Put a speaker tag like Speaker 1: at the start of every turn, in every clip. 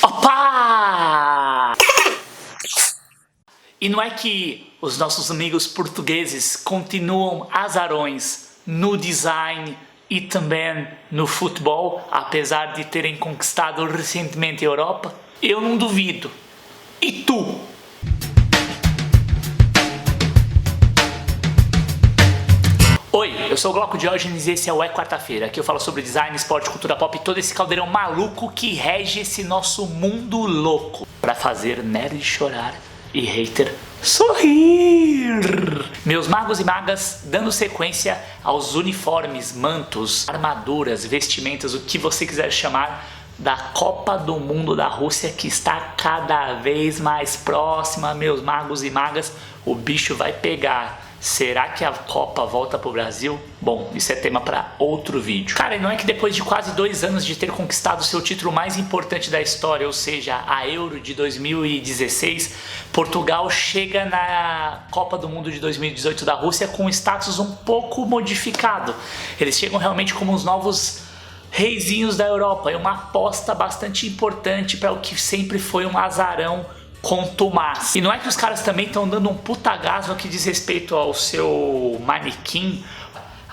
Speaker 1: Opa! E não é que os nossos amigos portugueses continuam azarões no design e também no futebol, apesar de terem conquistado recentemente a Europa? Eu não duvido. E tu? Oi, eu sou o Glauco Diógenes e esse é o Quarta-feira. Aqui eu falo sobre design, esporte, cultura pop e todo esse caldeirão maluco que rege esse nosso mundo louco pra fazer nerd chorar e hater sorrir. Meus magos e magas, dando sequência aos uniformes, mantos, armaduras, vestimentas, o que você quiser chamar, da Copa do Mundo da Rússia, que está cada vez mais próxima, meus magos e magas. O bicho vai pegar. Será que a Copa volta pro Brasil? Bom, isso é tema para outro vídeo. Cara, e não é que depois de quase 2 anos de ter conquistado seu título mais importante da história, ou seja, a Euro de 2016, Portugal chega na Copa do Mundo de 2018 da Rússia com um status um pouco modificado. Eles chegam realmente como os novos reizinhos da Europa. É uma aposta bastante importante para o que sempre foi um azarão contumaz. E não é que os caras também estão dando um puta gás no que diz respeito ao seu manequim,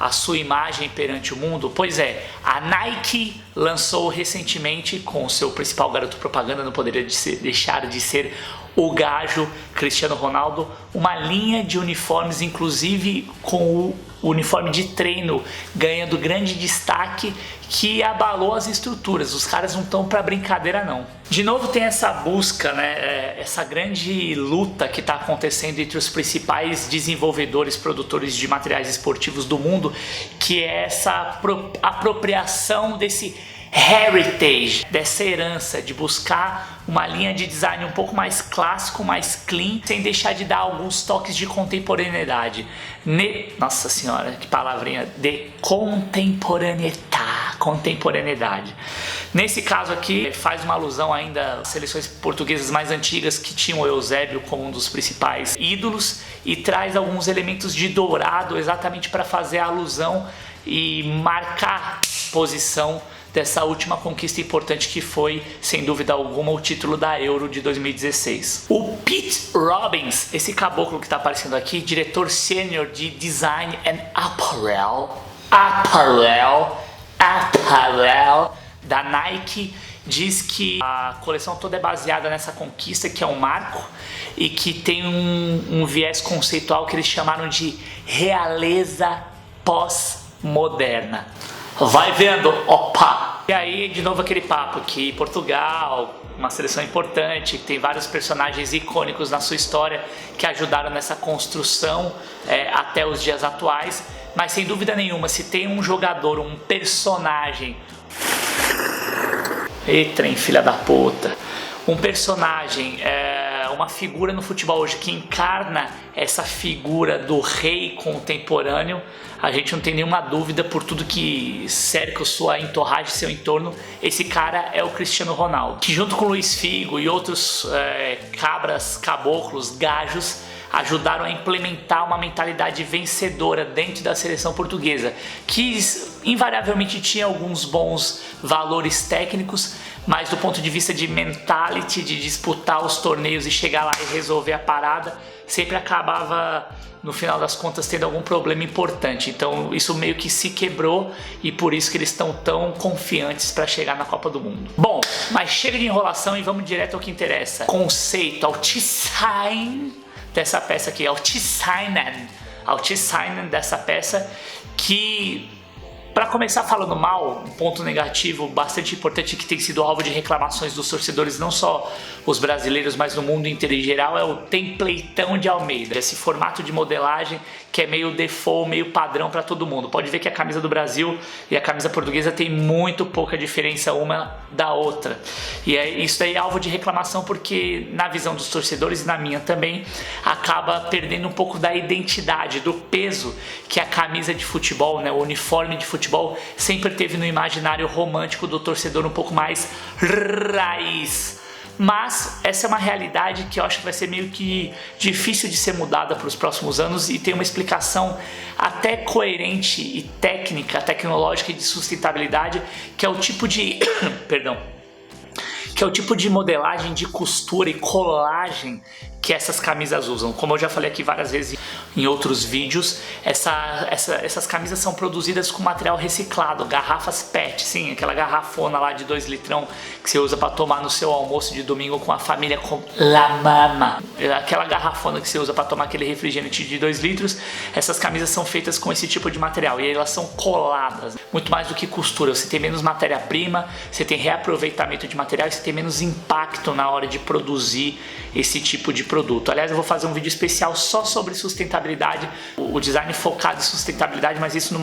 Speaker 1: a sua imagem perante o mundo? Pois é, a Nike lançou recentemente, com o seu principal garoto propaganda, não poderia deixar de ser o gajo Cristiano Ronaldo, uma linha de uniformes, inclusive com o uniforme de treino ganhando grande destaque, que abalou as estruturas. Os caras não estão pra brincadeira não. De novo tem essa busca, né, essa grande luta que está acontecendo entre os principais desenvolvedores, produtores de materiais esportivos do mundo, que é essa apropriação desse heritage, dessa herança, de buscar uma linha de design um pouco mais clássico, mais clean, sem deixar de dar alguns toques de contemporaneidade. Nossa senhora, que palavrinha, de contemporaneidade. Nesse caso aqui, faz uma alusão ainda às seleções portuguesas mais antigas, que tinham o Eusébio como um dos principais ídolos, e traz alguns elementos de dourado exatamente para fazer a alusão e marcar posição dessa última conquista importante, que foi, sem dúvida alguma, o título da Euro de 2016. O Pete Robbins, esse caboclo que está aparecendo aqui, diretor sênior de Design and Apparel da Nike, diz que a coleção toda é baseada nessa conquista, que é um marco, e que tem um viés conceitual que eles chamaram de realeza pós-moderna. Vai vendo, opa! E aí, de novo, aquele papo que Portugal, uma seleção importante, tem vários personagens icônicos na sua história que ajudaram nessa construção até os dias atuais, mas sem dúvida nenhuma, se tem um jogador, um personagem... Eita, filha da puta! Um personagem, uma figura no futebol hoje que encarna essa figura do rei contemporâneo, a gente não tem nenhuma dúvida, por tudo que cerca sua entourage, seu entorno, esse cara é o Cristiano Ronaldo, que junto com Luiz Figo e outros cabras, caboclos, gajos, ajudaram a implementar uma mentalidade vencedora dentro da seleção portuguesa, que invariavelmente tinha alguns bons valores técnicos, mas do ponto de vista de mentality, de disputar os torneios e chegar lá e resolver a parada, sempre acabava, no final das contas, tendo algum problema importante. Então isso meio que se quebrou, e por isso que eles estão tão confiantes para chegar na Copa do Mundo. Bom, mas chega de enrolação e vamos direto ao que interessa. Conceito, ao design dessa peça aqui, ao design dessa peça, que, para começar falando mal, um ponto negativo bastante importante que tem sido alvo de reclamações dos torcedores, não só os brasileiros, mas no mundo inteiro em geral, é o templateão de Almeida. Esse formato de modelagem que é meio default, meio padrão para todo mundo. Pode ver que a camisa do Brasil e a camisa portuguesa tem muito pouca diferença uma da outra. E isso daí é alvo de reclamação, porque na visão dos torcedores e na minha também, acaba perdendo um pouco da identidade, do peso que a camisa de futebol, né, o uniforme de futebol sempre teve no imaginário romântico do torcedor um pouco mais raiz. Mas essa é uma realidade que eu acho que vai ser meio que difícil de ser mudada para os próximos anos, e tem uma explicação até coerente e técnica, tecnológica e de sustentabilidade, que é o tipo de que é o tipo de modelagem de costura e colagem que essas camisas usam. Como eu já falei aqui várias vezes em outros vídeos, essas camisas são produzidas com material reciclado, garrafas PET, sim, aquela garrafona lá de 2 litrão que você usa para tomar no seu almoço de domingo com a família com la mama. Aquela garrafona que você usa para tomar aquele refrigerante de 2 litros, essas camisas são feitas com esse tipo de material e elas são coladas, muito mais do que costura. Você tem menos matéria-prima, você tem reaproveitamento de material e você tem menos impacto na hora de produzir esse tipo de produto. Aliás, eu vou fazer um vídeo especial só sobre sustentabilidade, o design focado em sustentabilidade, mas isso num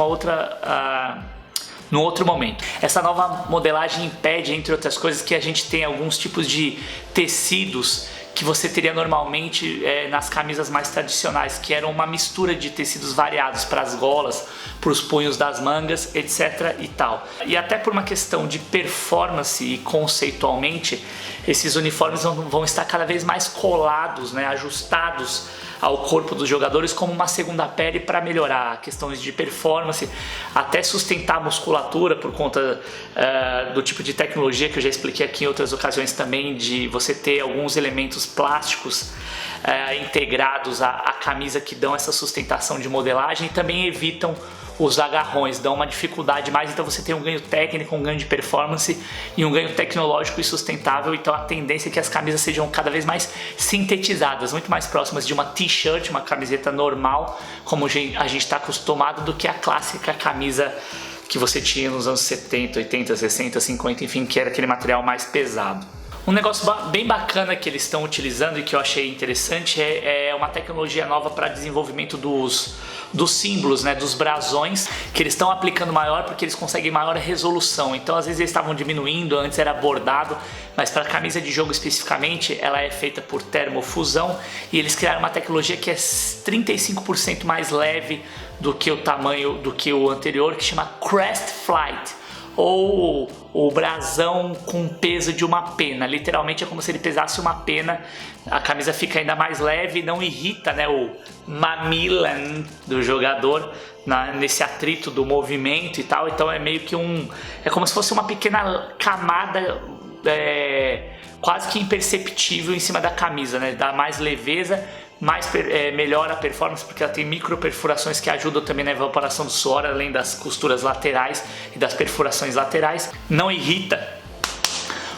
Speaker 1: outro momento. Essa nova modelagem impede, entre outras coisas, que a gente tenha alguns tipos de tecidos que você teria normalmente nas camisas mais tradicionais, que eram uma mistura de tecidos variados para as golas, para os punhos das mangas, etc. e tal. E até por uma questão de performance e conceitualmente, esses uniformes vão estar cada vez mais colados, né, ajustados ao corpo dos jogadores como uma segunda pele para melhorar questões de performance, até sustentar a musculatura por conta do tipo de tecnologia que eu já expliquei aqui em outras ocasiões também, de você ter alguns elementos plásticos integrados à camisa que dão essa sustentação de modelagem e também evitam os agarrões, dão uma dificuldade mais, então você tem um ganho técnico, um ganho de performance e um ganho tecnológico e sustentável. Então a tendência é que as camisas sejam cada vez mais sintetizadas, muito mais próximas de uma t-shirt, uma camiseta normal, como a gente está acostumado, do que a clássica camisa que você tinha nos anos 70, 80, 60, 50, enfim, que era aquele material mais pesado. Um negócio bem bacana que eles estão utilizando e que eu achei interessante é uma tecnologia nova para desenvolvimento dos símbolos, né, dos brasões, que eles estão aplicando maior porque eles conseguem maior resolução. Então às vezes eles estavam diminuindo, antes era bordado, mas para a camisa de jogo especificamente ela é feita por termofusão e eles criaram uma tecnologia que é 35% mais leve do que o tamanho do que o anterior, que chama Crest Flight, ou o brasão com peso de uma pena. Literalmente é como se ele pesasse uma pena. A camisa fica ainda mais leve e não irrita, né, o mamilan do jogador nesse atrito do movimento e tal. Então é meio que é como se fosse uma pequena camada quase que imperceptível em cima da camisa, né? Dá mais leveza, melhora a performance porque ela tem micro perfurações que ajudam também na evaporação do suor, além das costuras laterais e das perfurações laterais. Não irrita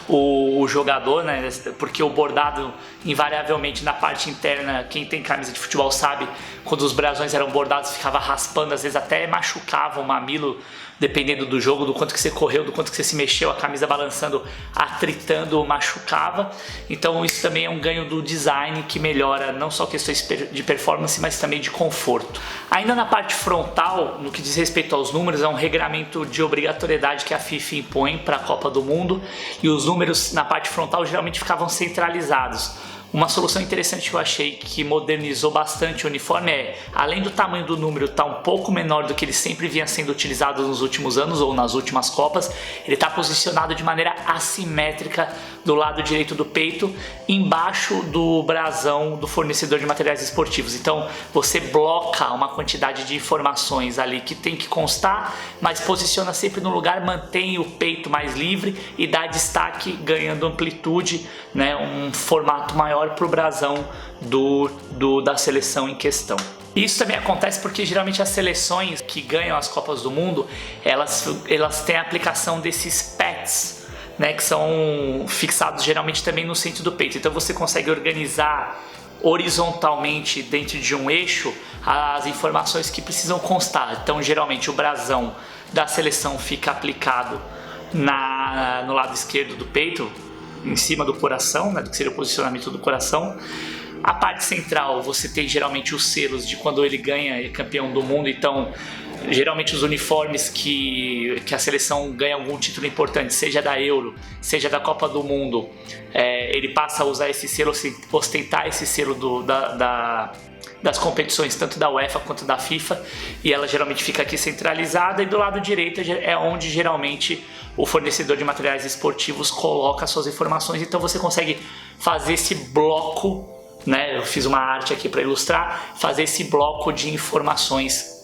Speaker 1: o jogador, né? Porque o bordado invariavelmente na parte interna, quem tem camisa de futebol sabe, quando os brasões eram bordados ficava raspando, às vezes até machucava o mamilo, dependendo do jogo, do quanto que você correu, do quanto que você se mexeu, a camisa balançando, atritando, machucava. Então isso também é um ganho do design que melhora não só questões de performance, mas também de conforto. Ainda na parte frontal, no que diz respeito aos números, é um regramento de obrigatoriedade que a FIFA impõe para a Copa do Mundo, e os números na parte frontal geralmente ficavam centralizados. Uma solução interessante que eu achei que modernizou bastante o uniforme além do tamanho do número estar um pouco menor do que ele sempre vinha sendo utilizado nos últimos anos ou nas últimas Copas, ele está posicionado de maneira assimétrica do lado direito do peito, embaixo do brasão do fornecedor de materiais esportivos. Então você bloca uma quantidade de informações ali que tem que constar, mas posiciona sempre no lugar, mantém o peito mais livre e dá destaque, ganhando amplitude, né, um formato maior para o brasão da seleção em questão. Isso também acontece porque geralmente as seleções que ganham as Copas do Mundo, elas têm a aplicação desses pads, né, que são fixados geralmente também no centro do peito. Então você consegue organizar horizontalmente dentro de um eixo as informações que precisam constar. Então geralmente o brasão da seleção fica aplicado no lado esquerdo do peito, em cima do coração, né, do que seria o posicionamento do coração. A parte central você tem geralmente os selos de quando ele ganha, é campeão do mundo. Então geralmente os uniformes que a seleção ganha algum título importante, seja da Euro, seja da Copa do Mundo, ele passa a usar esse selo, ostentar esse selo das competições, tanto da UEFA quanto da FIFA, e ela geralmente fica aqui centralizada, e do lado direito é onde geralmente o fornecedor de materiais esportivos coloca suas informações. Então você consegue fazer esse bloco, né? Eu fiz uma arte aqui para ilustrar, fazer esse bloco de informações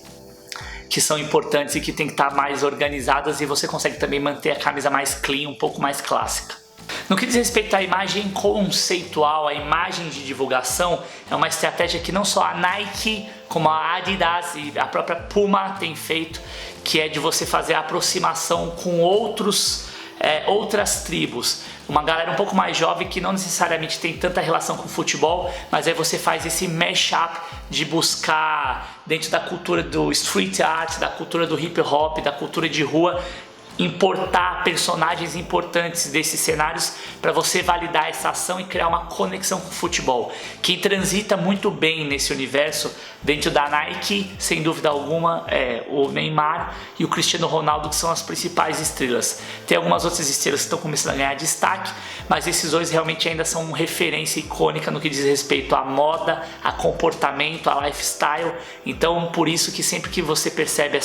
Speaker 1: que são importantes e que tem que estar mais organizadas, e você consegue também manter a camisa mais clean, um pouco mais clássica. No que diz respeito à imagem conceitual, a imagem de divulgação, é uma estratégia que não só a Nike, como a Adidas e a própria Puma tem feito, que é de você fazer a aproximação com outras tribos. Uma galera um pouco mais jovem que não necessariamente tem tanta relação com o futebol, mas aí você faz esse mashup de buscar dentro da cultura do street art, da cultura do hip hop, da cultura de rua, importar personagens importantes desses cenários para você validar essa ação e criar uma conexão com o futebol. Quem transita muito bem nesse universo dentro da Nike, sem dúvida alguma, é o Neymar e o Cristiano Ronaldo, que são as principais estrelas. Tem algumas outras estrelas que estão começando a ganhar destaque, mas esses dois realmente ainda são uma referência icônica no que diz respeito à moda, a comportamento, a lifestyle. Então, por isso que sempre que você percebe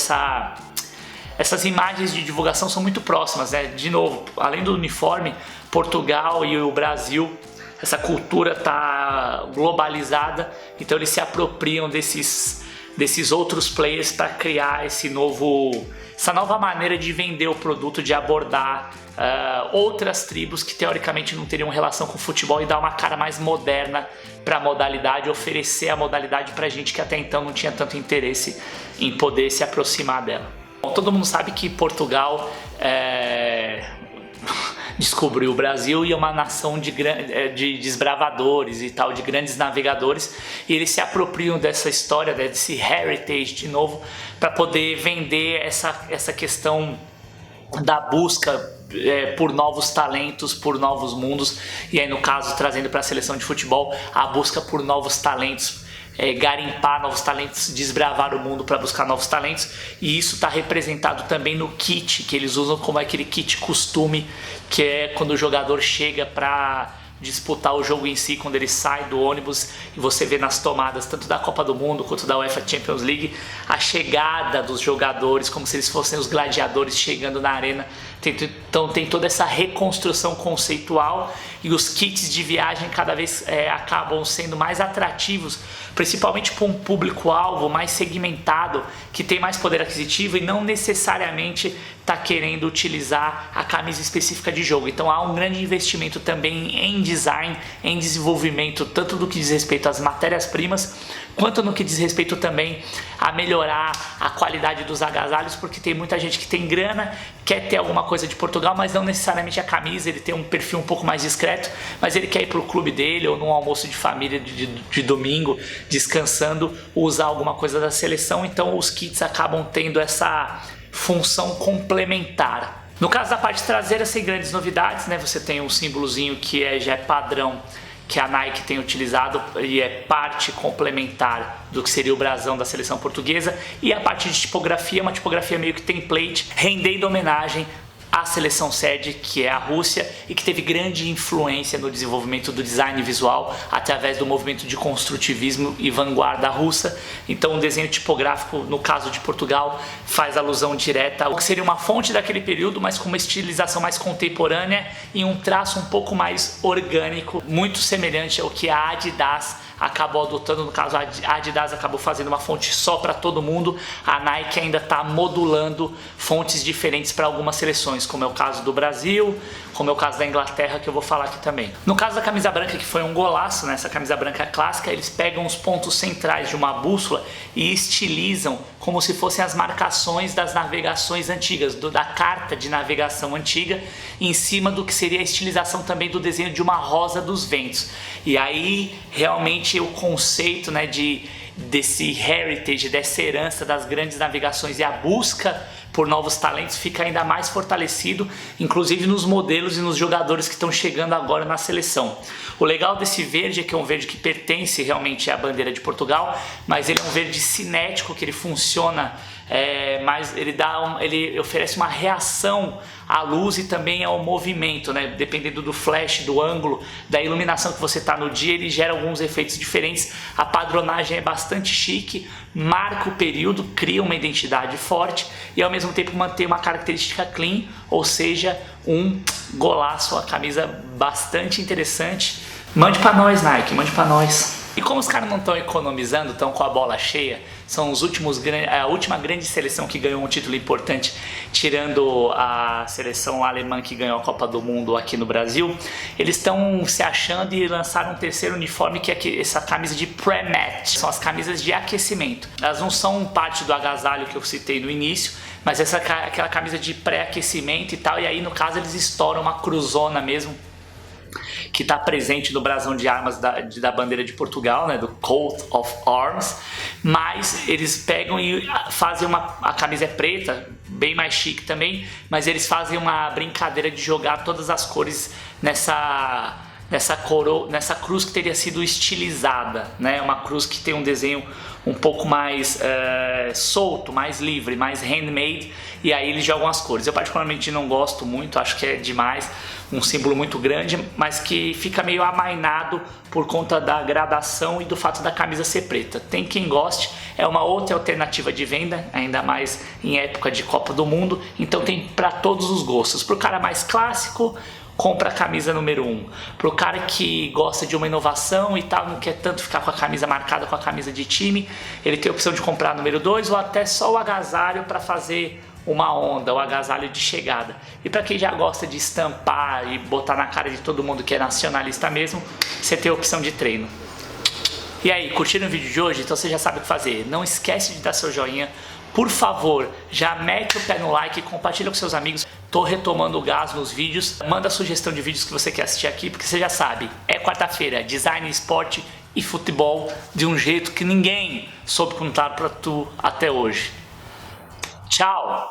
Speaker 1: essas imagens de divulgação são muito próximas, né? De novo, além do uniforme, Portugal e o Brasil, essa cultura tá globalizada, então eles se apropriam desses outros players para criar essa nova maneira de vender o produto, de abordar outras tribos que teoricamente não teriam relação com o futebol e dar uma cara mais moderna para a modalidade, oferecer a modalidade para gente que até então não tinha tanto interesse em poder se aproximar dela. Bom, todo mundo sabe que Portugal descobriu o Brasil e é uma nação de desbravadores e tal, de grandes navegadores, e eles se apropriam dessa história, desse heritage de novo, para poder vender essa questão da busca por novos talentos, por novos mundos, e aí no caso trazendo para a seleção de futebol a busca por novos talentos, garimpar novos talentos, desbravar o mundo para buscar novos talentos, e isso está representado também no kit que eles usam, como aquele kit costume, que é quando o jogador chega para disputar o jogo em si, quando ele sai do ônibus e você vê nas tomadas tanto da Copa do Mundo quanto da UEFA Champions League a chegada dos jogadores como se eles fossem os gladiadores chegando na arena. Então tem toda essa reconstrução conceitual, e os kits de viagem cada vez acabam sendo mais atrativos, principalmente para um público-alvo mais segmentado, que tem mais poder aquisitivo e não necessariamente está querendo utilizar a camisa específica de jogo. Então há um grande investimento também em design, em desenvolvimento, tanto do que diz respeito às matérias-primas, quanto no que diz respeito também a melhorar a qualidade dos agasalhos, porque tem muita gente que tem grana, quer ter alguma coisa de Portugal, mas não necessariamente a camisa, ele tem um perfil um pouco mais discreto, mas ele quer ir para o clube dele ou num almoço de família de domingo, descansando, usar alguma coisa da seleção. Então os kits acabam tendo essa função complementar. No caso da parte traseira, sem grandes novidades, né? Você tem um símbolozinho que já é padrão, que a Nike tem utilizado e é parte complementar do que seria o brasão da seleção portuguesa, e a parte de tipografia, uma tipografia meio que template, rendendo homenagem à seleção sede, que é a Rússia, e que teve grande influência no desenvolvimento do design visual através do movimento de construtivismo e vanguarda russa. Então o desenho tipográfico, no caso de Portugal, faz alusão direta ao que seria uma fonte daquele período, mas com uma estilização mais contemporânea e um traço um pouco mais orgânico, muito semelhante ao que a Adidas acabou adotando. No caso, a Adidas acabou fazendo uma fonte só para todo mundo, a Nike ainda está modulando fontes diferentes para algumas seleções, como é o caso do Brasil, como é o caso da Inglaterra, que eu vou falar aqui também. No caso da camisa branca, que foi um golaço, né? Essa camisa branca clássica, eles pegam os pontos centrais de uma bússola e estilizam como se fossem as marcações das navegações antigas, da carta de navegação antiga, em cima do que seria a estilização também do desenho de uma rosa dos ventos. E aí realmente o conceito, né, desse heritage, dessa herança das grandes navegações e a busca por novos talentos fica ainda mais fortalecido, inclusive nos modelos e nos jogadores que estão chegando agora na seleção. O legal desse verde é que é um verde que pertence realmente à bandeira de Portugal, mas ele é um verde cinético, que ele funciona, mas ele oferece uma reação à luz e também ao movimento, né? Dependendo do flash, do ângulo, da iluminação que você está no dia, ele gera alguns efeitos diferentes. A padronagem é bastante chique, marca o período, cria uma identidade forte e ao mesmo tempo mantém uma característica clean, ou seja, um golaço, a camisa bastante interessante. Mande para nós, Nike, mande para nós. E como os caras não estão economizando, estão com a bola cheia, são a última grande seleção que ganhou um título importante, tirando a seleção alemã que ganhou a Copa do Mundo aqui no Brasil, eles estão se achando e lançaram um terceiro uniforme que é essa camisa de pré-match, são as camisas de aquecimento. Elas não são parte do agasalho que eu citei no início, mas aquela camisa de pré-aquecimento e tal, e aí no caso eles estouram uma cruzona mesmo, que está presente no brasão de armas da bandeira de Portugal, né, do Coat of Arms, mas eles pegam e fazem a camisa é preta, bem mais chique também, mas eles fazem uma brincadeira de jogar todas as cores nessa cruz que teria sido estilizada, né? Uma cruz que tem um desenho um pouco mais solto, mais livre, mais handmade, e aí eles jogam as cores. Eu particularmente não gosto muito, acho que é demais, um símbolo muito grande, mas que fica meio amainado por conta da gradação e do fato da camisa ser preta. Tem quem goste, é uma outra alternativa de venda, ainda mais em época de Copa do Mundo, então tem para todos os gostos. Para o cara mais clássico, compra a camisa número 1. Pro cara que gosta de uma inovação e tal, não quer tanto ficar com a camisa marcada com a camisa de time, ele tem a opção de comprar a número 2 ou até só o agasalho para fazer uma onda, o agasalho de chegada. E para quem já gosta de estampar e botar na cara de todo mundo que é nacionalista mesmo, você tem a opção de treino. E aí, curtiram o vídeo de hoje? Então você já sabe o que fazer. Não esquece de dar seu joinha. Por favor, já mete o pé no like, compartilha com seus amigos. Tô retomando o gás nos vídeos. Manda sugestão de vídeos que você quer assistir aqui, porque você já sabe, é quarta-feira, design, esporte e futebol de um jeito que ninguém soube contar pra tu até hoje. Tchau!